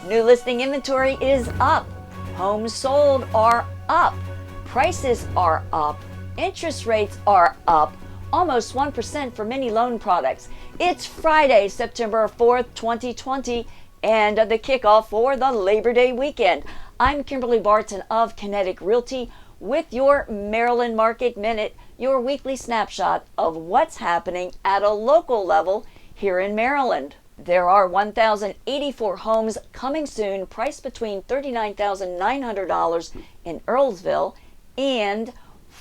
New listing inventory is up. Homes sold are up. Prices are up. Interest rates are up. Almost 1% for many loan products. It's Friday, September 4th, 2020, and the kickoff for the Labor Day weekend. I'm Kimberly Barton of Kinetic Realty with your Maryland Market Minute, your weekly snapshot of what's happening at a local level here in Maryland. There are 1,084 homes coming soon, priced between $39,900 in Earlsville and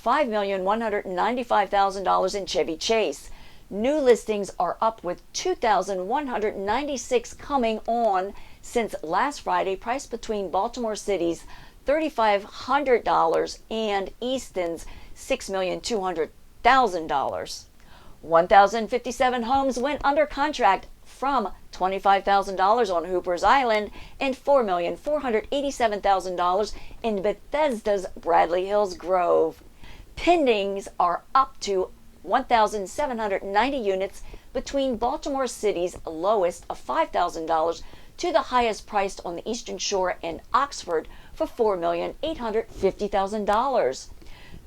$5,195,000 in Chevy Chase. New listings are up with 2,196 coming on since last Friday, priced between Baltimore City's $3,500 and Easton's $6,200,000. 1,057 homes went under contract from $25,000 on Hooper's Island and $4,487,000 in Bethesda's Bradley Hills Grove. Pendings are up to 1,790 units between Baltimore City's lowest of $5,000 to the highest priced on the Eastern Shore and Oxford for $4,850,000.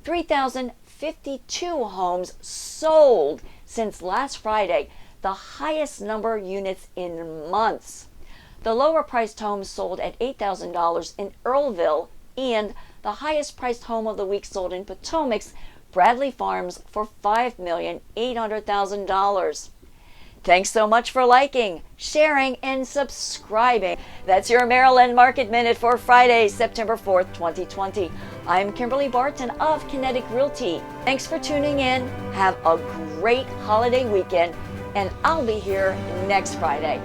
3,052 homes sold since last Friday, the highest number of units in months. The lower priced homes sold at $8,000 in Earlville, and the highest priced home of the week sold in Potomac's Bradley Farms for $5,800,000. Thanks so much for liking, sharing, and subscribing. That's your Maryland Market Minute for Friday, September 4th, 2020. I'm Kimberly Barton of Kinetic Realty. Thanks for tuning in. Have a great holiday weekend, and I'll be here next Friday.